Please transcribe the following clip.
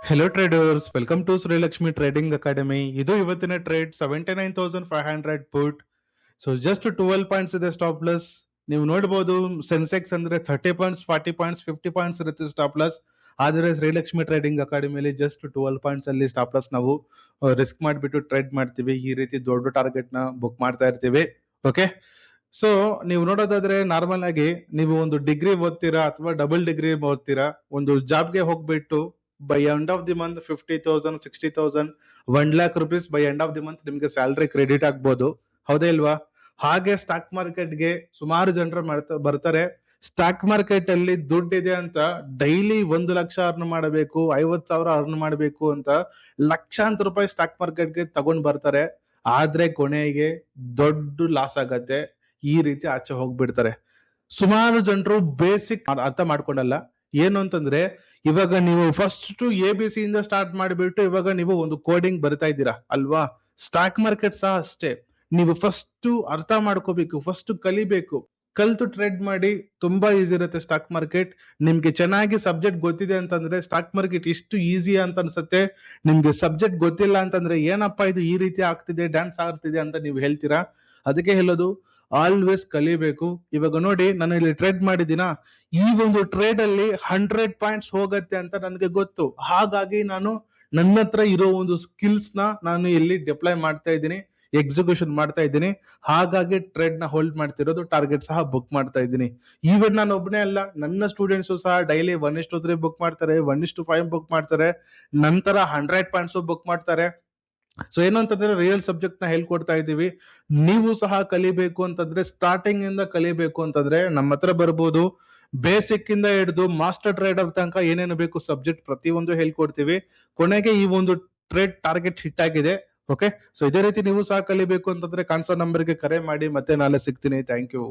Hello traders, welcome to Shrilakshmi trading academy. ಇದು ಇವತ್ತಿನ trade 79,500 put. So just 12 points ಇದೆ stop loss. ನೀವು ನೋಡಬಹುದು ಸೆನ್ಸೆಕ್ಸ್ ಅಂದ್ರೆ 30 ಪಾಯಿಂಟ್ಸ್, 40 ಪಾಯಿಂಟ್ಸ್, 50 ಪಾಯಿಂಟ್ಸ್ ಇರುತ್ತೆ ಸ್ಟಾಪ್ ಲಾಸ್. ಆದರೆ ಶ್ರೀಲಕ್ಷ್ಮಿ ಟ್ರೇಡಿಂಗ್ ಅಕಾಡೆಮಿಯಲ್ಲಿ ಜಸ್ಟ್ 12 ಪಾಯಿಂಟ್ಸ್ ಅಲ್ಲಿ ಸ್ಟಾಪ್ ಲಾಸ್ ನಾವು ರಿಸ್ಕ್ ಮಾಡಿಬಿಟ್ಟು ಟ್ರೇಡ್ ಮಾಡ್ತೀವಿ. ಈ ರೀತಿ ದೊಡ್ಡ ಟಾರ್ಗೆಟ್ ನ ಬುಕ್ ಮಾಡ್ತಾ ಇರ್ತೀವಿ. ಓಕೆ, ಸೊ ನೀವು ನೋಡೋದಾದ್ರೆ ನಾರ್ಮಲ್ ಆಗಿ ನೀವು ಒಂದು ಡಿಗ್ರಿ ಓದ್ತೀರಾ ಅಥವಾ ಡಬಲ್ ಡಿಗ್ರಿ ಓದ್ತೀರಾ, ಒಂದು ಜಾಬ್ಗೆ ಹೋಗ್ಬಿಟ್ಟು by end of the month 50,000, 60,000, 1 lakh rupees by end of the month ನಿಮ್ಗೆ ಸ್ಯಾಲರಿ ಕ್ರೆಡಿಟ್ ಆಗ್ಬೋದು. ಹೌದೇ ಇಲ್ವಾ? ಹಾಗೆ ಸ್ಟಾಕ್ ಮಾರ್ಕೆಟ್ಗೆ ಸುಮಾರು ಜನರು ಬರ್ತಾರೆ. ಸ್ಟಾಕ್ ಮಾರ್ಕೆಟ್ ಅಲ್ಲಿ ದುಡ್ಡಿದೆ ಅಂತ ಡೈಲಿ 1 ಲಕ್ಷ ಅರ್ನ್ ಮಾಡಬೇಕು, 50,000 ಅರ್ನ್ ಮಾಡಬೇಕು ಅಂತ ಲಕ್ಷಾಂತರ ರೂಪಾಯಿ ಸ್ಟಾಕ್ ಮಾರ್ಕೆಟ್ಗೆ ತಗೊಂಡ್ ಬರ್ತಾರೆ. ಆದ್ರೆ ಕೊನೆಗೆ ದೊಡ್ಡ ಲಾಸ್ ಆಗತ್ತೆ. ಈ ರೀತಿ ಆಚೆ ಹೋಗ್ಬಿಡ್ತಾರೆ. ಸುಮಾರು ಜನರು ಬೇಸಿಕ್ ಅರ್ಥ ಮಾಡ್ಕೊಂಡಲ್ಲ. ಏನು ಅಂತಂದ್ರೆ, ಇವಾಗ ನೀವು ಫಸ್ಟ್ ABC ಇಂದ ಸ್ಟಾರ್ಟ್ ಮಾಡಿಬಿಟ್ಟು ಇವಾಗ ನೀವು ಒಂದು ಕೋಡಿಂಗ್ ಬರ್ತಾ ಇದ್ದೀರಾ ಅಲ್ವಾ? ಸ್ಟಾಕ್ ಮಾರ್ಕೆಟ್ ಸಹ ಅಷ್ಟೇ. ನೀವು ಫಸ್ಟ್ ಅರ್ಥ ಮಾಡ್ಕೋಬೇಕು, ಫಸ್ಟ್ ಕಲಿಬೇಕು. ಕಲ್ತು ಟ್ರೇಡ್ ಮಾಡಿ. ತುಂಬಾ ಈಸಿ ಇರುತ್ತೆ ಸ್ಟಾಕ್ ಮಾರ್ಕೆಟ್. ನಿಮ್ಗೆ ಚೆನ್ನಾಗಿ ಸಬ್ಜೆಕ್ಟ್ ಗೊತ್ತಿದೆ ಅಂತಂದ್ರೆ ಸ್ಟಾಕ್ ಮಾರ್ಕೆಟ್ ಇಷ್ಟು ಈಸಿ ಅಂತ ಅನ್ಸುತ್ತೆ. ನಿಮ್ಗೆ ಸಬ್ಜೆಕ್ಟ್ ಗೊತ್ತಿಲ್ಲ ಅಂತಂದ್ರೆ ಏನಪ್ಪಾ ಇದು ಈ ರೀತಿ ಆಗ್ತಿದೆ, ಡ್ಯಾನ್ಸ್ ಆಗ್ತಿದೆ ಅಂತ ನೀವು ಹೇಳ್ತೀರಾ. ಅದಕ್ಕೆ ಹೇಳೋದು, ಆಲ್ವೇಸ್ ಕಲಿಬೇಕು. ಇವಾಗ ನೋಡಿ, ನಾನು ಇಲ್ಲಿ ಟ್ರೇಡ್ ಮಾಡಿದ್ದೀನಾ, ಈ ಒಂದು ಟ್ರೇಡ್ ಅಲ್ಲಿ 100 ಪಾಯಿಂಟ್ಸ್ ಹೋಗತ್ತೆ ಅಂತ ನನಗೆ ಗೊತ್ತು. ಹಾಗಾಗಿ ನಾನು ನನ್ನ ಹತ್ರ ಇರೋ ಒಂದು ಸ್ಕಿಲ್ಸ್ ನಾನು ಇಲ್ಲಿ ಡಿಪ್ಲೈ ಮಾಡ್ತಾ ಇದ್ದೀನಿ, ಎಕ್ಸಿಕ್ಯೂಷನ್ ಮಾಡ್ತಾ ಇದ್ದೀನಿ. ಹಾಗಾಗಿ ಟ್ರೇಡ್ ನ ಹೋಲ್ಡ್ ಮಾಡ್ತಿರೋದು, ಟಾರ್ಗೆಟ್ ಸಹ ಬುಕ್ ಮಾಡ್ತಾ ಇದ್ದೀನಿ. ಈವನ್ ನಾನು ಒಬ್ಬನೇ ಅಲ್ಲ, ನನ್ನ ಸ್ಟೂಡೆಂಟ್ಸ್ ಸಹ ಡೈಲಿ 1:3 ಬುಕ್ ಮಾಡ್ತಾರೆ, 1:5 ಬುಕ್ ಮಾಡ್ತಾರೆ, ನಂತರ 100 ಪಾಯಿಂಟ್ಸ್ ಬುಕ್ ಮಾಡ್ತಾರೆ. ಸೊ ಏನು ಅಂತಂದ್ರೆ, ರಿಯಲ್ ಸಬ್ಜೆಕ್ಟ್ ನ ಹೇಳ್ಕೊಡ್ತಾ ಇದ್ದೀವಿ. ನೀವು ಸಹ ಕಲಿಬೇಕು ಅಂತಂದ್ರೆ, ಸ್ಟಾರ್ಟಿಂಗ್ ಇಂದ ಕಲಿಬೇಕು ಅಂತಂದ್ರೆ ನಮ್ಮ ಹತ್ರ ಬರ್ಬೋದು. ಬೇಸಿಕ್ ಇಂದ ಹಿಡಿದು ಮಾಸ್ಟರ್ ಟ್ರೇಡರ್ ತನಕ ಏನೇನು ಬೇಕು ಸಬ್ಜೆಕ್ಟ್ ಪ್ರತಿಯೊಂದು ಹೇಳ್ಕೊಡ್ತೀವಿ. ಕೊನೆಗೆ ಈ ಒಂದು ಟ್ರೇಡ್ ಟಾರ್ಗೆಟ್ ಹಿಟ್ ಆಗಿದೆ. ಓಕೆ, ಸೊ ಇದೇ ರೀತಿ ನೀವು ಸಹ ಕಲಿಬೇಕು ಅಂತಂದ್ರೆ ಕಾನ್ಸೋ ನಂಬರ್ಗೆ ಕರೆ ಮಾಡಿ. ಮತ್ತೆ ನಾಳೆ ಸಿಗ್ತೀನಿ. Thank you.